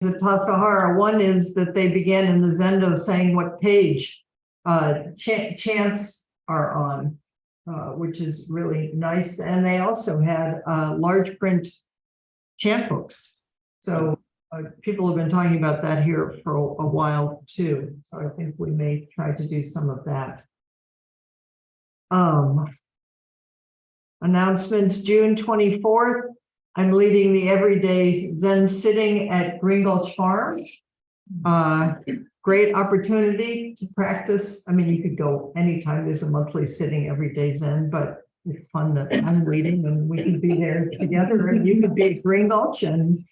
to Tassajara. One is that they began in the Zendo saying what page chants are on, which is really nice. And they also had large print chant books. So people have been talking about that here for a while too. So I think we may try to do some of that. Announcements, June 24th. I'm leading the Everyday Zen Sitting at Green Gulch Farm. Great opportunity to practice. I mean, you could go anytime. There's a monthly sitting Everyday Zen, but it's fun that I'm leading and we can be there together. And you could be at Green Gulch and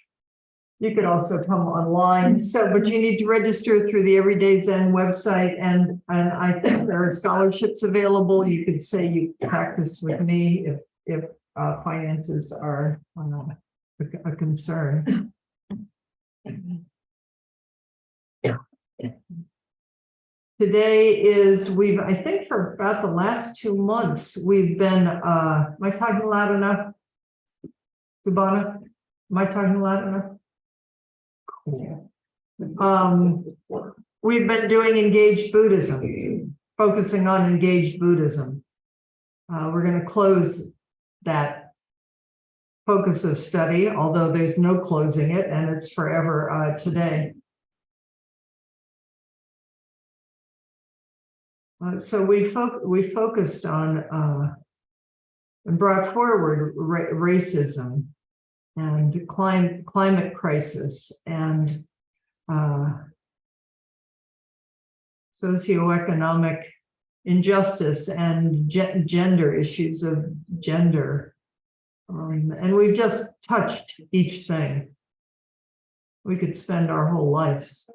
you could also come online. So, but you need to register through the Everyday Zen website. And I think there are scholarships available. You could say you practice with me if finances are a concern. Today is, I think for about the last 2 months, we've been, am I talking loud enough? Subhana, am I talking loud enough? Cool. We've been doing engaged Buddhism, focusing on engaged Buddhism. We're going to close that focus of study, although there's no closing it, and it's forever today. So we focused on and brought forward racism and climate crisis and socioeconomic injustice and gender issues of gender. And we've just touched each thing. We could spend our whole lives.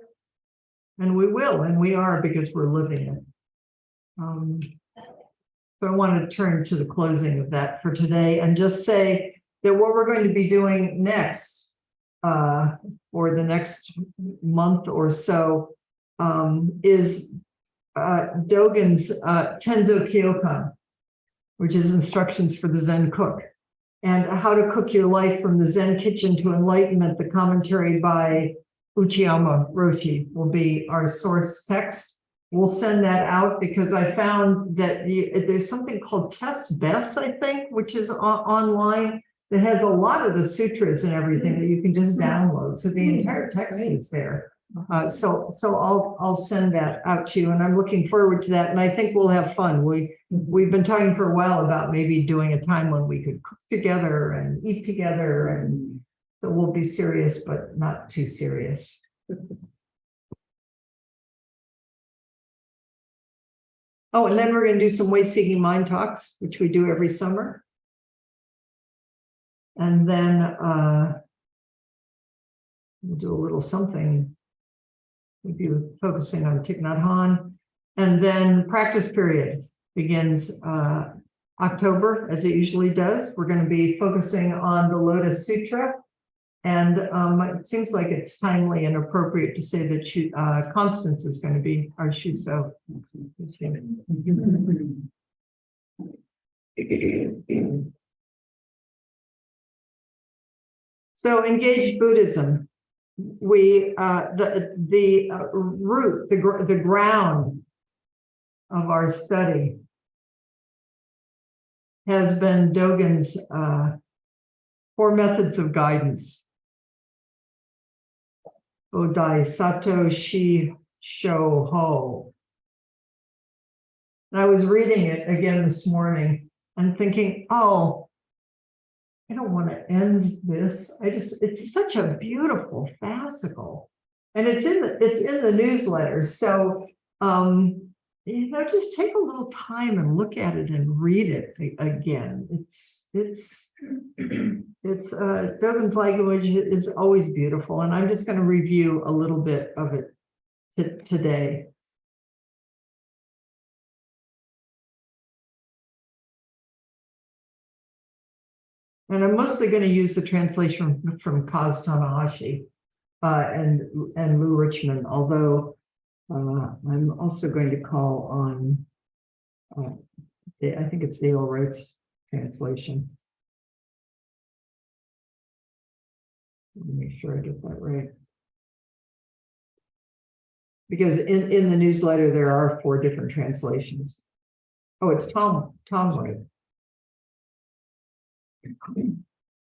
And we will, and we are, because we're living it. So I want to turn to the closing of that for today and just say that what we're going to be doing next, for the next month or so, is Dogen's Tenzo Kyokan, which is instructions for the Zen cook, and how to cook your life from the Zen kitchen to enlightenment. The commentary by Uchiyama Roshi will be our source text. We'll send that out because I found that there's something called Test Best, I think, which is online that has a lot of the sutras and everything that you can just download. So the entire text is there. So I'll send that out to you, and I'm looking forward to that. And I think we'll have fun. We've been talking for a while about maybe doing a time when we could cook together and eat together, and so we'll be serious, but not too serious. Oh, and then we're going to do some way-seeking mind talks, which we do every summer. And then we'll do a little something. We'll be focusing on Thich Nhat Hanh. And then practice period begins October, as it usually does. We're going to be focusing on the Lotus Sutra. And it seems like it's timely and appropriate to say that Constance is going to be our Shuso. So engaged Buddhism, the root, the ground of our study has been Dogen's 4 methods of guidance. Bodai Sato Shi Sho Ho. And I was reading it again this morning and thinking, oh, I don't want to end this. It's such a beautiful fascicle. And it's in the newsletter. So just take a little time and look at it and read it again. It's Dogen's language is always beautiful, and I'm just going to review a little bit of it today. And I'm mostly going to use the translation from Kaz Tanahashi and Lou Richmond, although I'm also going to call on, I think it's Dale Wright's translation. Let me make sure I get that right. because in the newsletter, there are 4 different translations. Oh, it's Tom Wright.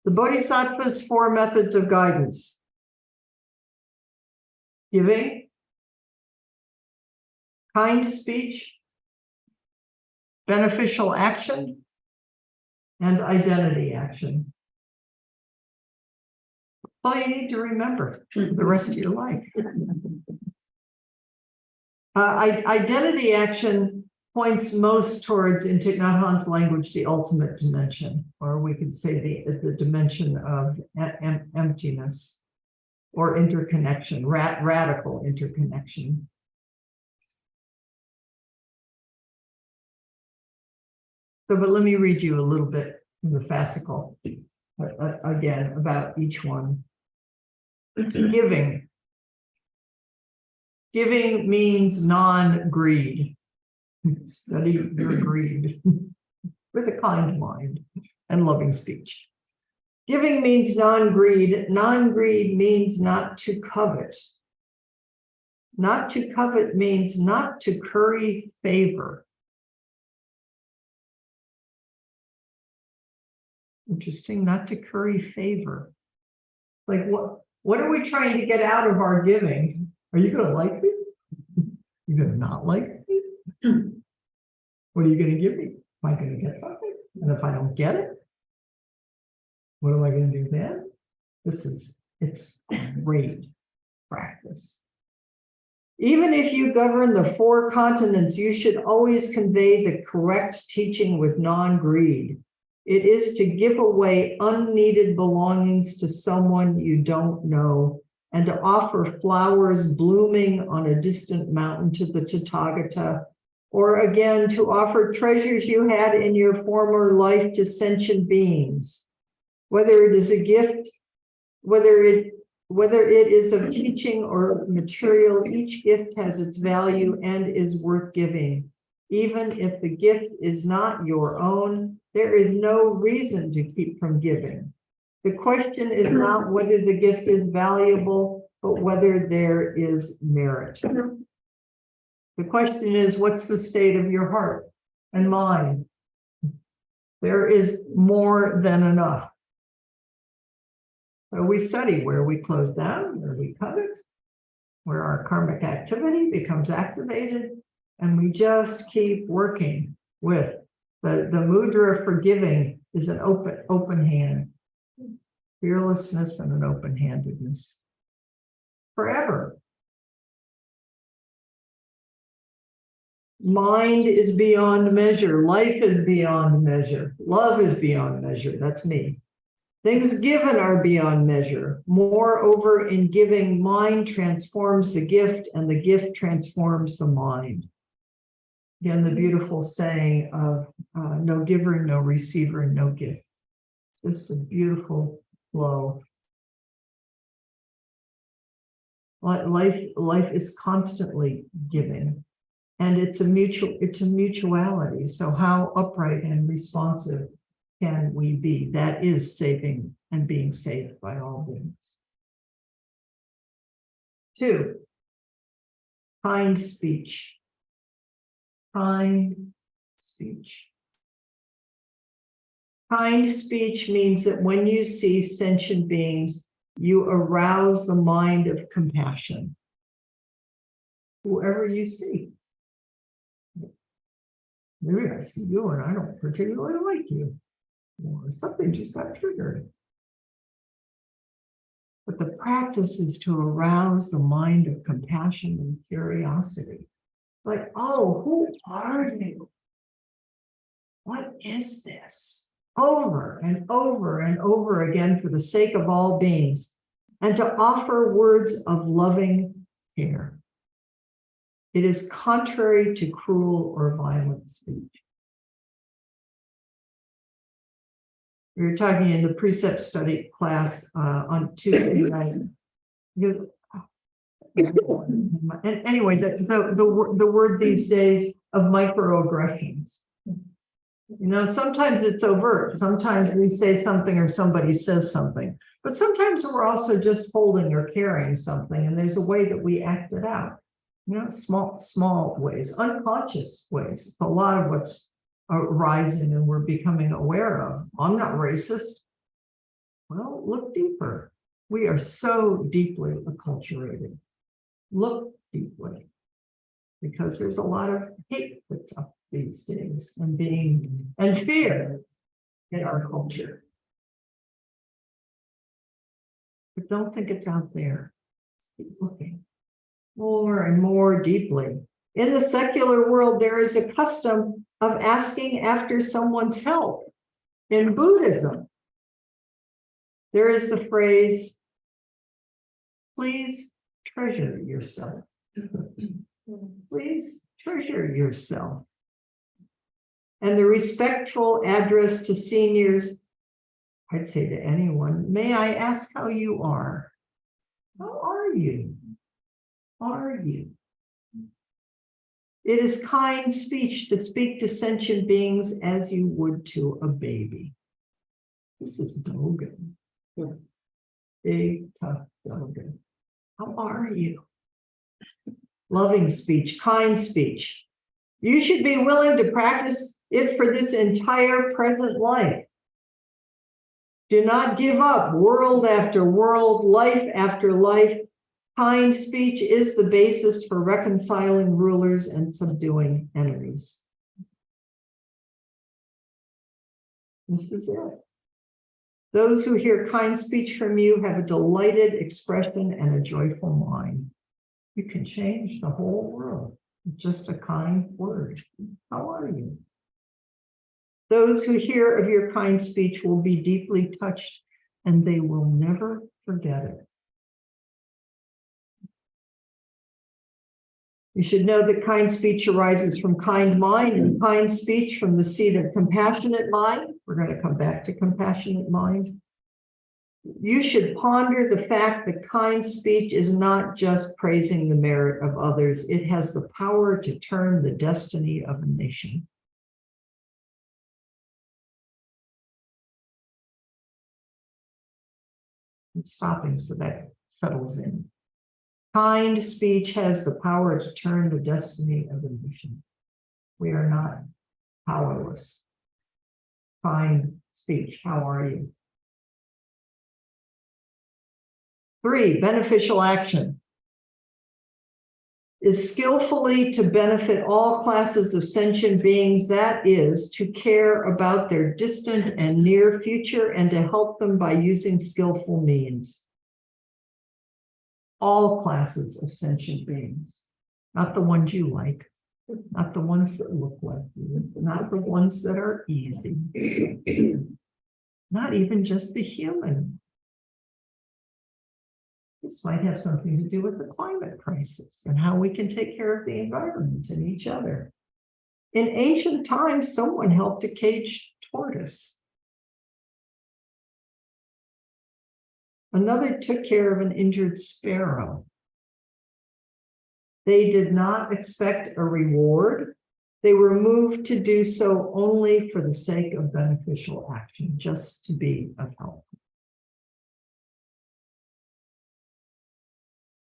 The Bodhisattva's 4 methods of guidance. Giving, kind speech, beneficial action, and identity action. All you need to remember the rest of your life. Identity action points most towards, in Thich Nhat Hanh's language, the ultimate dimension, or we could say the dimension of emptiness or interconnection, radical interconnection. So, but let me read you a little bit in the fascicle again about each one. Giving. Giving means non-greed. Study your greed with a kind mind and loving speech. Giving means non-greed. Non-greed means not to covet. Not to covet means not to curry favor. Interesting, not to curry favor. Like what are we trying to get out of our giving? Are you going to like me? You're going to not like me? What are you going to give me? Am I going to get something? And if I don't get it, what am I going to do then? It's great practice. Even if you govern the 4 continents, you should always convey the correct teaching with non-greed. It is to give away unneeded belongings to someone you don't know, and to offer flowers blooming on a distant mountain to the Tathagata, or again, to offer treasures you had in your former life to sentient beings. Whether it is a gift, whether it is of teaching or material, each gift has its value and is worth giving. Even if the gift is not your own, there is no reason to keep from giving. The question is not whether the gift is valuable, but whether there is merit. The question is, what's the state of your heart and mind? There is more than enough. So we study where we close down, where we covet, where our karmic activity becomes activated, and we just keep working with the mudra for giving is an open hand, fearlessness and an open-handedness forever. Mind is beyond measure. Life is beyond measure. Love is beyond measure. That's me. Things given are beyond measure. Moreover, in giving, mind transforms the gift, and the gift transforms the mind. Again, the beautiful saying of no giver, no receiver, no gift. Just a beautiful flow. Life is constantly giving, and it's a mutuality. So how upright and responsive can we be? That is saving and being saved by all beings. 2, kind speech. Kind speech. Kind speech means that when you see sentient beings, you arouse the mind of compassion. Whoever you see. Maybe I see you and I don't particularly like you, or something just got triggered. But the practice is to arouse the mind of compassion and curiosity. It's like, oh, who are you? What is this? Over and over and over again for the sake of all beings, and to offer words of loving care. It is contrary to cruel or violent speech. We were talking in the precept study class on Tuesday night. And anyway, the word these days of microaggressions. You know, sometimes it's overt. Sometimes we say something or somebody says something. But sometimes we're also just holding or carrying something, and there's a way that we act it out. Small ways, unconscious ways. A lot of what's arising and we're becoming aware of. I'm not racist. Well, look deeper. We are so deeply acculturated. Look deeply, because there's a lot of hate that's up these days and fear in our culture. But don't think it's out there. Just keep looking more and more deeply. In the secular world, there is a custom of asking after someone's help. In Buddhism, there is the phrase, please treasure yourself. Please treasure yourself. And the respectful address to seniors, I'd say to anyone, may I ask how you are? How are you? Are you? It is kind speech to speak to sentient beings as you would to a baby. This is Dogen. Big, tough Dogen. How are you? Loving speech, kind speech. You should be willing to practice it for this entire present life. Do not give up world after world, life after life. Kind speech is the basis for reconciling rulers and subduing enemies. This is it. Those who hear kind speech from you have a delighted expression and a joyful mind. You can change the whole world with just a kind word. How are you? Those who hear of your kind speech will be deeply touched, and they will never forget it. You should know that kind speech arises from kind mind, and kind speech from the seed of compassionate mind. We're going to come back to compassionate mind. You should ponder the fact that kind speech is not just praising the merit of others. It has the power to turn the destiny of a nation. I'm stopping so that settles in. Kind speech has the power to turn the destiny of a nation. We are not powerless. Kind speech, how are you? 3, beneficial action is skillfully to benefit all classes of sentient beings, that is, to care about their distant and near future and to help them by using skillful means. All classes of sentient beings, not the ones you like, not the ones that look like you, not the ones that are easy, not even just the human. This might have something to do with the climate crisis and how we can take care of the environment and each other. In ancient times, someone helped a caged tortoise. Another took care of an injured sparrow. They did not expect a reward. They were moved to do so only for the sake of beneficial action, just to be of help.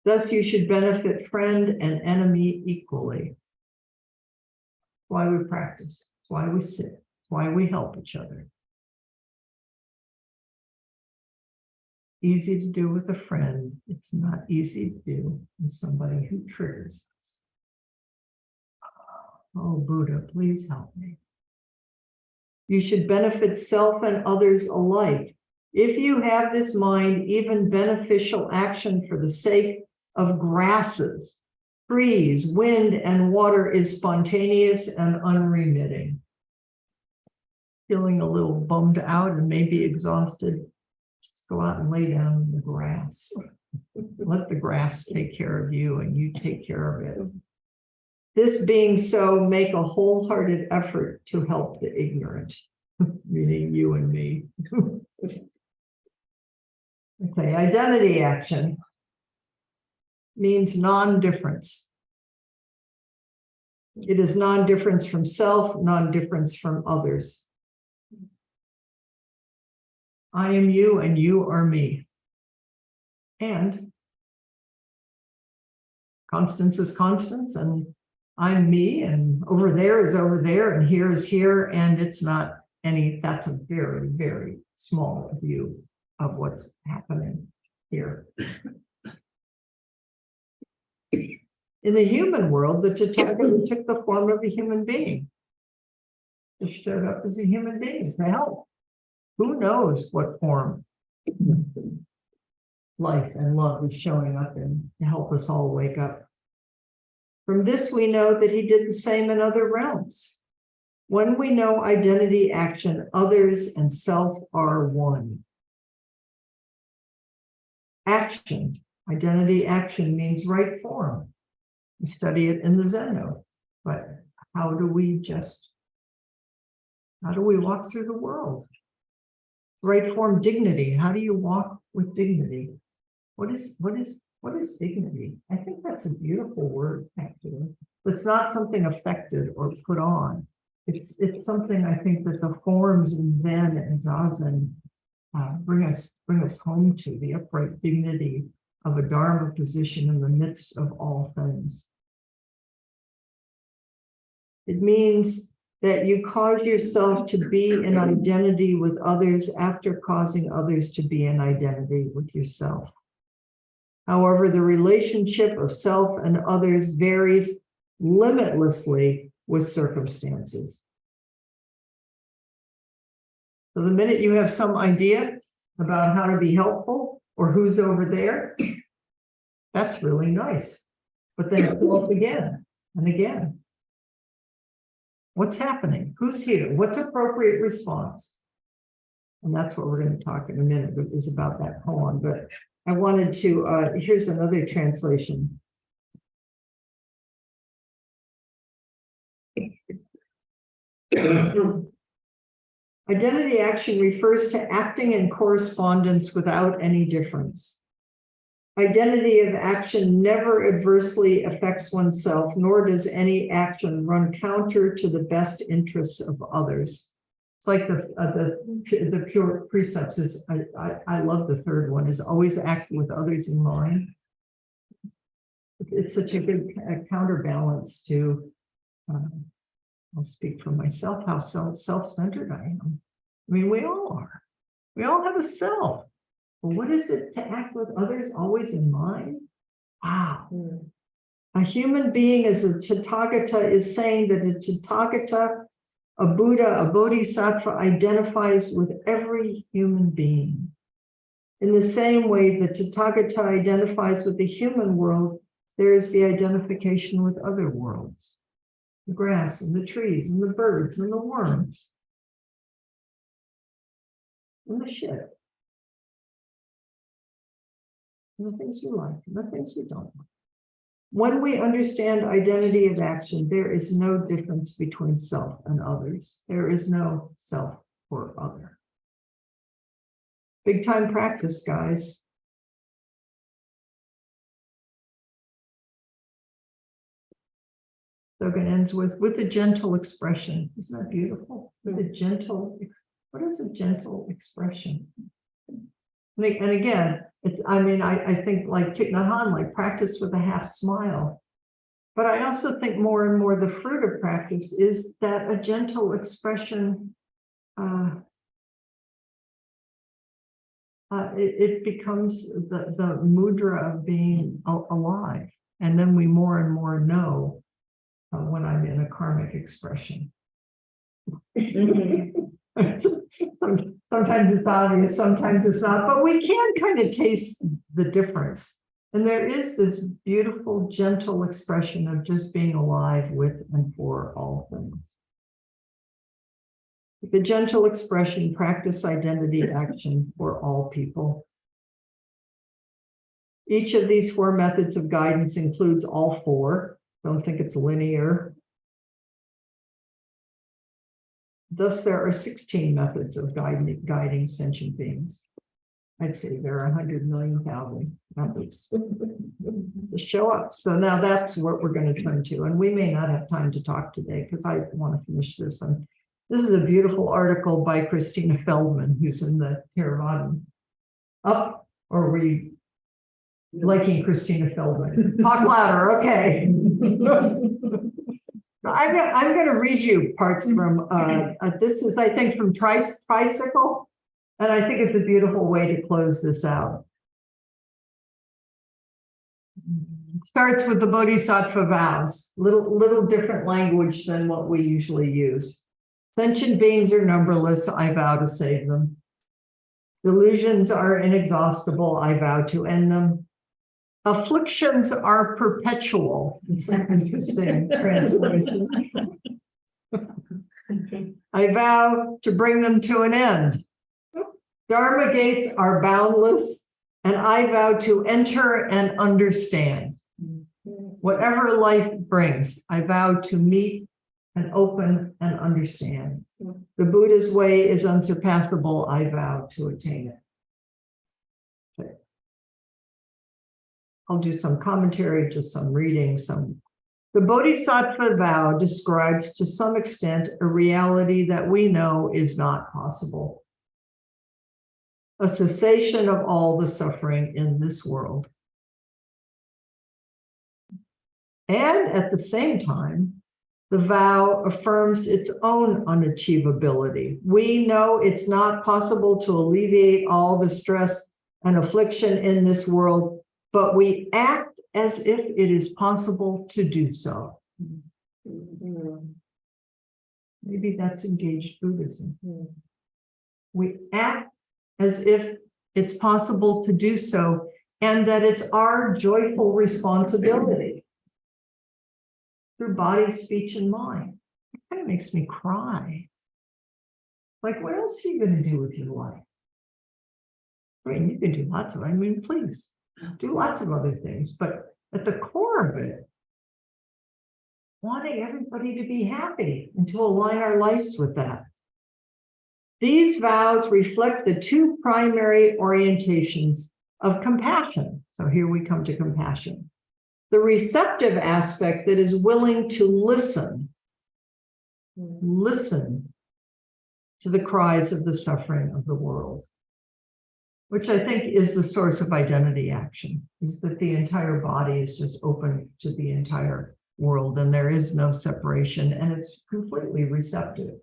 Thus, you should benefit friend and enemy equally. Why we practice, why we sit, why we help each other. Easy to do with a friend. It's not easy to do with somebody who triggers us. Oh, Buddha, please help me. You should benefit self and others alike. If you have this mind, even beneficial action for the sake of grasses, trees, wind, and water is spontaneous and unremitting. Feeling a little bummed out and maybe exhausted, just go out and lay down in the grass. Let the grass take care of you and you take care of it. This being so, make a wholehearted effort to help the ignorant, meaning you and me. Okay, identity action means non-difference. It is non-difference from self, non-difference from others. I am you and you are me. And Constance is Constance, and I'm me, and over there is over there, and here is here, and it's not any, that's a very, very small view of what's happening here. In the human world, the Tathagata took the form of a human being. Just showed up as a human being to help. Who knows what form life and love is showing up in to help us all wake up. From this, we know that he did the same in other realms. When we know identity, action, others, and self are one. Action, identity, action means right form. We study it in the Zen note, but how do we walk through the world? Right form, dignity. How do you walk with dignity? What is dignity? I think that's a beautiful word, actually. It's not something affected or put on. It's something I think that the forms in Zen and Zazen bring us home to, the upright dignity of a Dharma position in the midst of all things. It means that you cause yourself to be in identity with others after causing others to be in identity with yourself. However, the relationship of self and others varies limitlessly with circumstances. So the minute you have some idea about how to be helpful or who's over there, that's really nice. But then pull up again and again. What's happening? Who's here? What's appropriate response? And that's what we're going to talk in a minute, is about that poem. But I wanted to, here's another translation. Identity action refers to acting in correspondence without any difference. Identity of action never adversely affects oneself, nor does any action run counter to the best interests of others. It's like the pure precepts. I love the third one, is always act with others in mind. It's such a good counterbalance to, I'll speak for myself, how self-centered I am. I mean, we all are. We all have a self. Well, what is it to act with others always in mind? Wow. A human being as a Tathagata is saying that a Tathagata, a Buddha, a Bodhisattva identifies with every human being. In the same way that Tathagata identifies with the human world, there is the identification with other worlds. The grass and the trees and the birds and the worms. And the shit. And the things we like, and the things we don't like. When we understand identity of action, there is no difference between self and others. There is no self or other. Big time practice, guys. Dogen ends with a gentle expression. Isn't that beautiful? With a gentle, what is a gentle expression? And again, I think like Thich Nhat Hanh, like practice with a half smile. But I also think more and more the fruit of practice is that a gentle expression, it becomes the mudra of being alive. And then we more and more know when I'm in a karmic expression. Sometimes it's obvious, sometimes it's not, but we can kind of taste the difference. And there is this beautiful, gentle expression of just being alive with and for all things. The gentle expression, practice identity action for all people. Each of these 4 methods of guidance includes all 4. Don't think it's linear. Thus, there are 16 methods of guiding sentient beings. I'd say there are 100 million thousand methods to show up. So now that's what we're going to turn to. And we may not have time to talk today because I want to finish this. And this is a beautiful article by Christina Feldman, who's in the Theravada. Up, or we Liking Christina Feldman. Talk louder, okay. I'm going to read you parts from, this is, I think, from Tricycle, and I think it's a beautiful way to close this out. It starts with the Bodhisattva vows, little different language than what we usually use. Sentient beings are numberless, I vow to save them. Delusions are inexhaustible, I vow to end them. Afflictions are perpetual. It's an interesting translation. I vow to bring them to an end. Dharma gates are boundless, and I vow to enter and understand. Whatever life brings, I vow to meet and open and understand. The Buddha's way is unsurpassable, I vow to attain it. Okay. I'll do some commentary, just some reading, The Bodhisattva vow describes to some extent a reality that we know is not possible. A cessation of all the suffering in this world. And at the same time, the vow affirms its own unachievability. We know it's not possible to alleviate all the stress and affliction in this world, but we act as if it is possible to do so. Maybe that's engaged Buddhism. We act as if it's possible to do so, and that it's our joyful responsibility through body, speech, and mind. It kind of makes me cry. Like, what else are you going to do with your life? I mean, you can do lots of, please do lots of other things, but at the core of it, wanting everybody to be happy and to align our lives with that. These vows reflect the two primary orientations of compassion. So here we come to compassion. The receptive aspect that is willing to listen to the cries of the suffering of the world, which I think is the source of identity action, is that the entire body is just open to the entire world and there is no separation and it's completely receptive.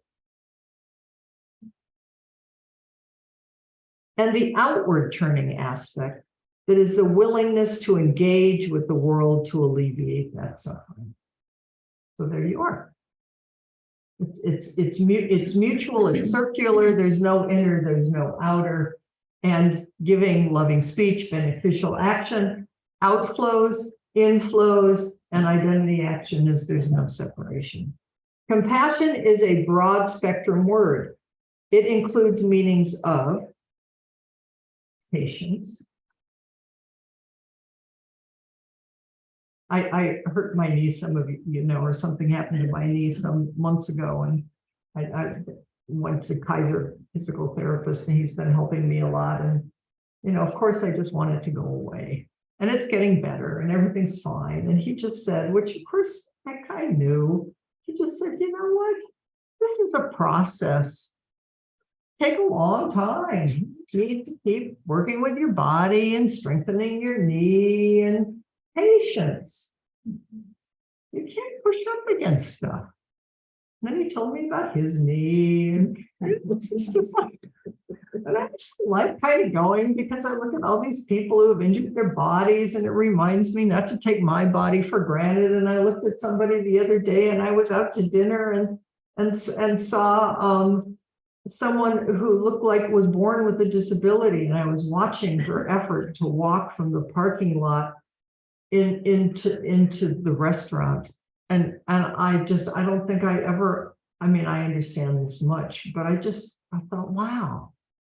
And the outward turning aspect that is the willingness to engage with the world to alleviate that suffering. So there you are. It's mutual, it's circular, there's no inner, there's no outer, and giving loving speech, beneficial action, outflows, inflows, and identity action is there's no separation. Compassion is a broad spectrum word. It includes meanings of patience. I hurt my knee, some of you know, or something happened to my knee some months ago, and I went to Kaiser physical therapist, and he's been helping me a lot. And, you know, of course, I just want it to go away. And it's getting better, and everything's fine. And he just said, which of course I kind of knew, he just said, you know what? This is a process. Take a long time. You need to keep working with your body and strengthening your knee and patience. You can't push up against stuff. And then he told me about his knee, and it's just like, and I just like kind of going because I look at all these people who have injured their bodies, and it reminds me not to take my body for granted. And I looked at somebody the other day, and I was out to dinner and saw someone who looked like was born with a disability, and I was watching her effort to walk from the parking lot into the restaurant. And I don't think I ever, I understand this much, but I thought, wow,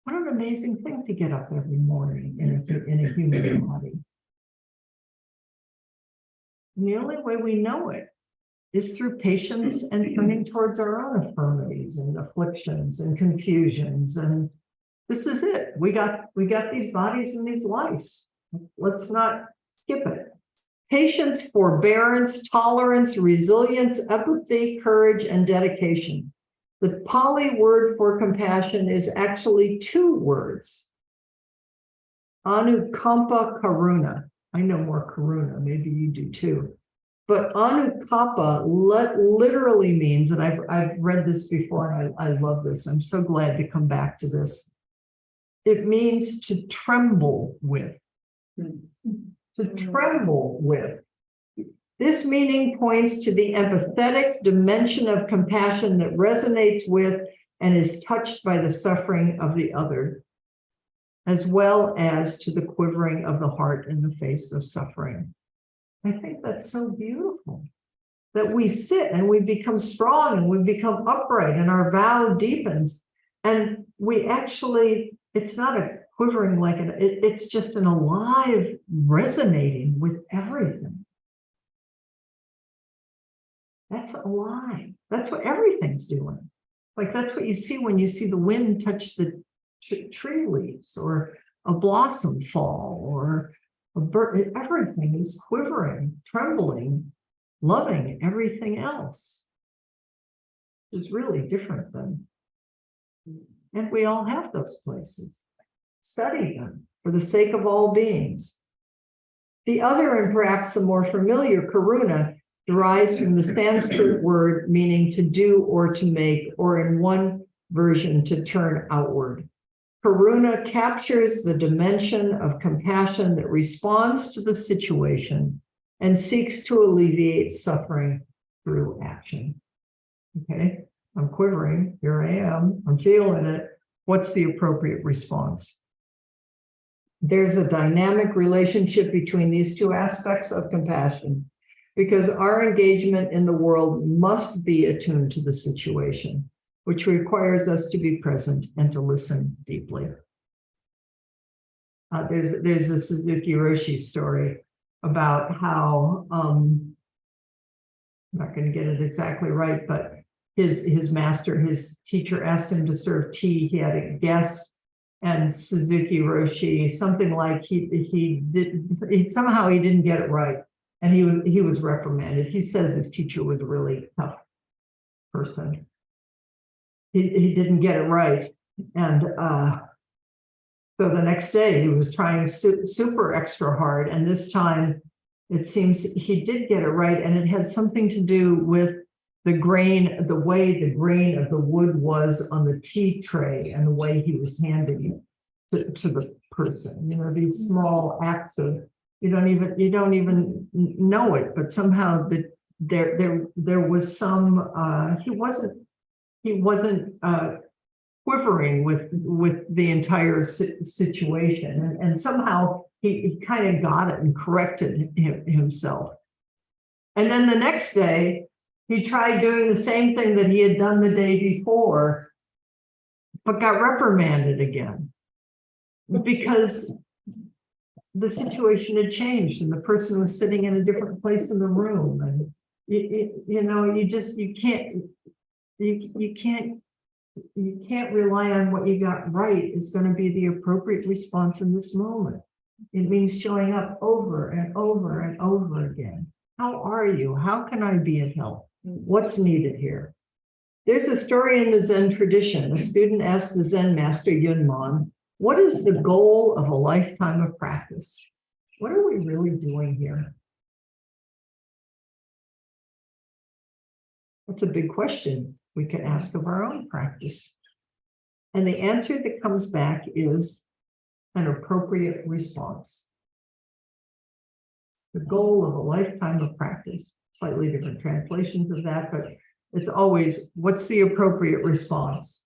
what an amazing thing to get up every morning in a human body. And the only way we know it is through patience and turning towards our own infirmities and afflictions and confusions. And this is it. We got these bodies and these lives. Let's not skip it. Patience, forbearance, tolerance, resilience, empathy, courage, and dedication. The Pali word for compassion is actually two words. Anukampa karuna. I know more karuna, maybe you do too. But anukapa literally means, and I've read this before, and I love this. I'm so glad to come back to this. It means to tremble with. To tremble with. This meaning points to the empathetic dimension of compassion that resonates with and is touched by the suffering of the other, as well as to the quivering of the heart in the face of suffering. I think that's so beautiful, that we sit and we become strong and we become upright and our vow deepens. And we actually, it's not a quivering like it's just an alive resonating with everything. That's alive. That's what everything's doing. Like that's what you see when you see the wind touch the tree leaves or a blossom fall or a bird. Everything is quivering, trembling, loving everything else. It's really different than, and we all have those places. Study them for the sake of all beings. The other and perhaps the more familiar karuna derives from the Sanskrit word meaning to do or to make, or in one version, to turn outward. Karuna captures the dimension of compassion that responds to the situation and seeks to alleviate suffering through action. Okay, I'm quivering, here I am, I'm feeling it. What's the appropriate response? There's a dynamic relationship between these two aspects of compassion, because our engagement in the world must be attuned to the situation, which requires us to be present and to listen deeply. There's a Suzuki Roshi story about how, I'm not going to get it exactly right, but his master, his teacher asked him to serve tea. He had a guest, and Suzuki Roshi, something like he somehow he didn't get it right. And he was reprimanded. He says his teacher was a really tough person. He didn't get it right. And so the next day he was trying super extra hard. And this time it seems he did get it right. And it had something to do with the grain, the way the grain of the wood was on the tea tray and the way he was handing it to the person. You know, these small acts of, you don't even know it, but somehow there was some he wasn't quivering with the entire situation, and somehow he kind of got it and corrected himself. And then the next day he tried doing the same thing that he had done the day before, but got reprimanded again because the situation had changed and the person was sitting in a different place in the room. And you can't rely on what you got right is going to be the appropriate response in this moment. It means showing up over and over and over again. How are you? How can I be of help? What's needed here? There's a story in the Zen tradition. A student asked the Zen master Yunman, what is the goal of a lifetime of practice? What are we really doing here? That's a big question we can ask of our own practice. And the answer that comes back is an appropriate response. The goal of a lifetime of practice, slightly different translations of that, but it's always, what's the appropriate response?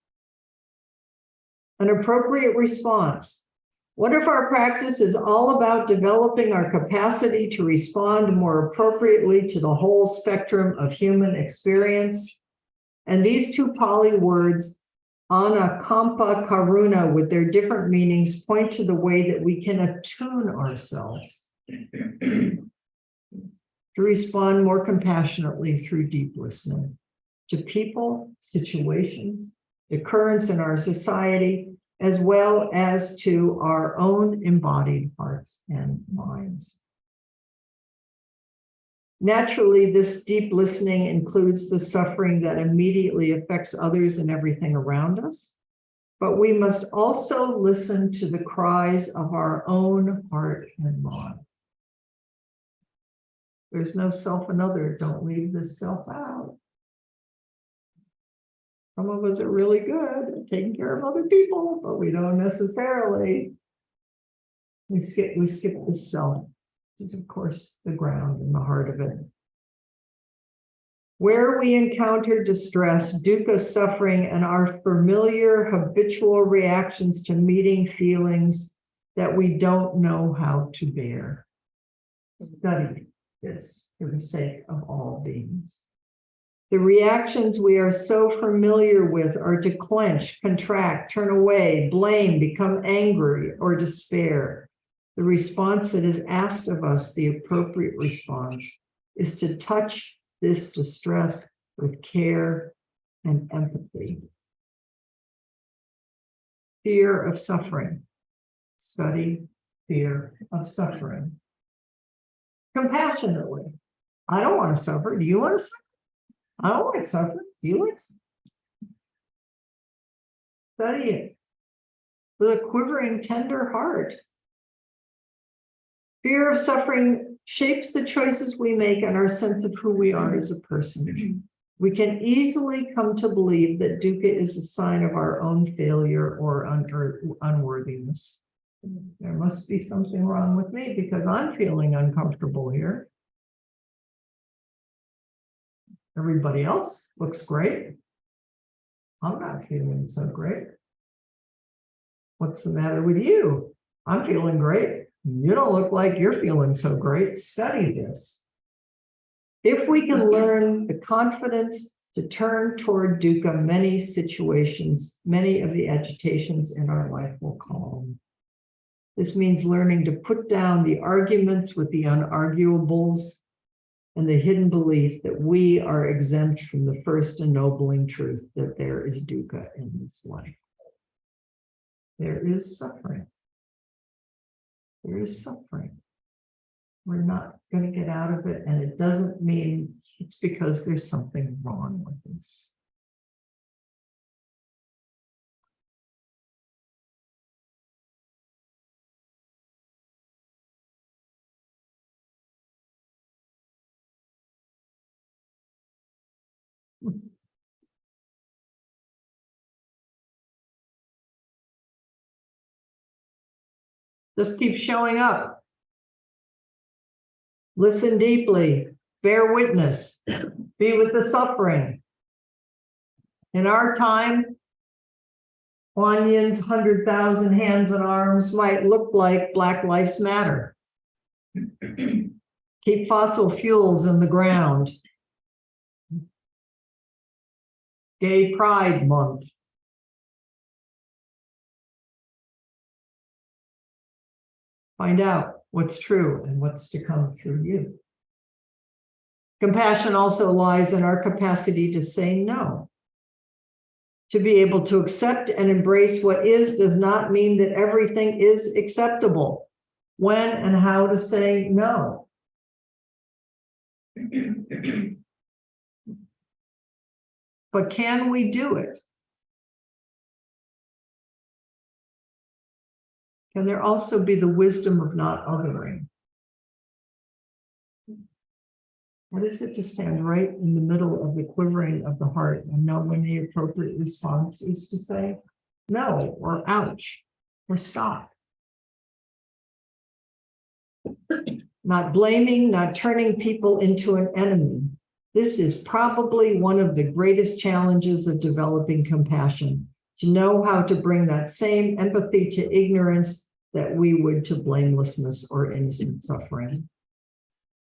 An appropriate response. What if our practice is all about developing our capacity to respond more appropriately to the whole spectrum of human experience? And these two Pali words, anakampa, karuna, with their different meanings, point to the way that we can attune ourselves to respond more compassionately through deep listening to people, situations, the currents in our society, as well as to our own embodied hearts and minds. Naturally, this deep listening includes the suffering that immediately affects others and everything around us, but we must also listen to the cries of our own heart and mind. There's no self and other. Don't leave this self out. Some of us are really good at taking care of other people, but we don't necessarily. We skip the self, which is of course the ground and the heart of it. Where we encounter distress, dukkha, suffering, and our familiar habitual reactions to meeting feelings that we don't know how to bear. Study this for the sake of all beings. The reactions we are so familiar with are to clench, contract, turn away, blame, become angry, or despair. The response that is asked of us, the appropriate response, is to touch this distress with care and empathy. Fear of suffering. Study fear of suffering. Compassionately. I don't want to suffer. Do you want to suffer? I don't want to suffer. Do you want to suffer? Study it with a quivering, tender heart. Fear of suffering shapes the choices we make and our sense of who we are as a person. We can easily come to believe that dukkha is a sign of our own failure or unworthiness. There must be something wrong with me because I'm feeling uncomfortable here. Everybody else looks great. I'm not feeling so great. What's the matter with you? I'm feeling great. You don't look like you're feeling so great. Study this. If we can learn the confidence to turn toward dukkha, many of the agitations in our life will calm. This means learning to put down the arguments with the unarguables and the hidden belief that we are exempt from the first ennobling truth that there is dukkha in this life. There is suffering. There is suffering. We're not going to get out of it, and it doesn't mean it's because there's something wrong with us. Just keep showing up. Listen deeply. Bear witness. Be with the suffering. In our time, Kuan Yin's 100,000 hands and arms might look like Black Lives Matter. Keep fossil fuels in the ground. Gay Pride Month. Find out what's true and what's to come through you. Compassion also lies in our capacity to say no. To be able to accept and embrace what is does not mean that everything is acceptable. When and how to say no. But can we do it? Can there also be the wisdom of not othering? What is it to stand right in the middle of the quivering of the heart and know when the appropriate response is to say no, or ouch, or stop? Not blaming, not turning people into an enemy. This is probably one of the greatest challenges of developing compassion, to know how to bring that same empathy to ignorance that we would to blamelessness or innocent suffering.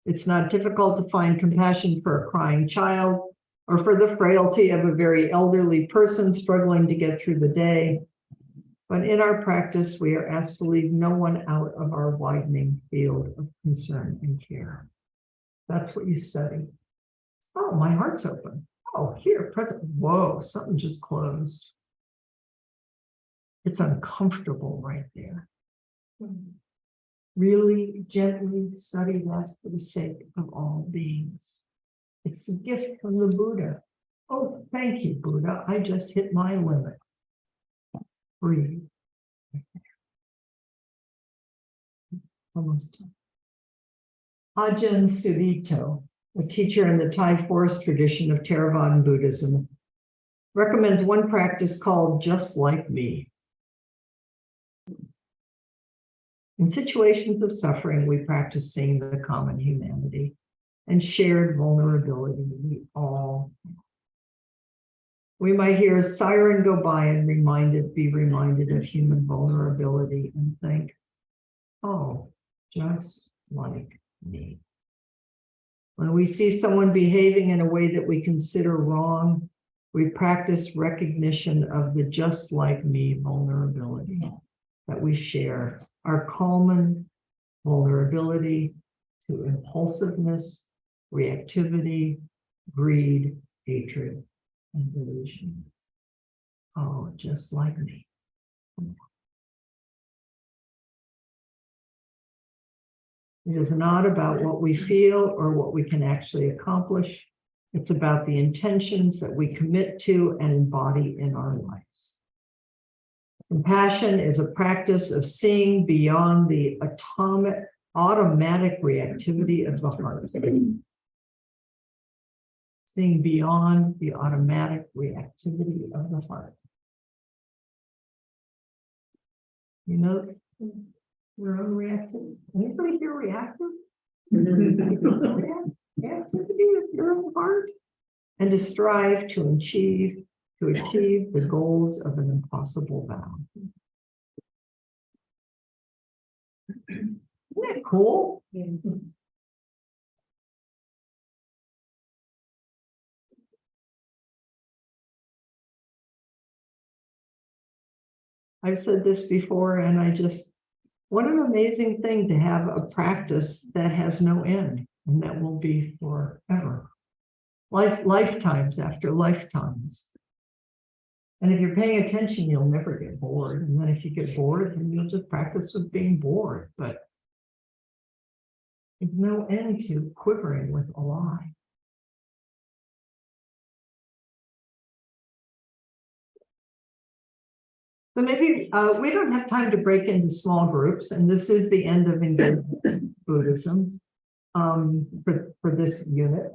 It's not difficult to find compassion for a crying child or for the frailty of a very elderly person struggling to get through the day. But in our practice, we are asked to leave no one out of our widening field of concern and care. That's what you study. Oh, my heart's open. Oh, here, present. Whoa, something just closed. It's uncomfortable right there. Really gently study that for the sake of all beings. It's a gift from the Buddha. Oh, thank you, Buddha. I just hit my limit. Breathe. Almost done. Ajahn Sudito, a teacher in the Thai forest tradition of Theravadan Buddhism, recommends one practice called just like me. In situations of suffering, we practice seeing the common humanity and shared vulnerability we all have. We might hear a siren go by and be reminded of human vulnerability and think, oh, just like me. When we see someone behaving in a way that we consider wrong, we practice recognition of the just like me vulnerability that we share, our common vulnerability to impulsiveness, reactivity, greed, hatred, and delusion. Oh, just like me. It is not about what we feel or what we can actually accomplish. It's about the intentions that we commit to and embody in our lives. Compassion is a practice of seeing beyond the automatic reactivity of the heart. Seeing beyond the automatic reactivity of the heart. You know, your own reactive. Anybody here reactive? Reactivity of your own heart, and to strive to achieve the goals of an impossible vow. Isn't that cool? I've said this before, and what an amazing thing to have a practice that has no end and that will be forever. Lifetimes after lifetimes. And if you're paying attention, you'll never get bored. And then if you get bored, then you'll just practice with being bored. But there's no end to quivering with a lie. So maybe we don't have time to break into small groups, and this is the end of engagement Buddhism for this unit.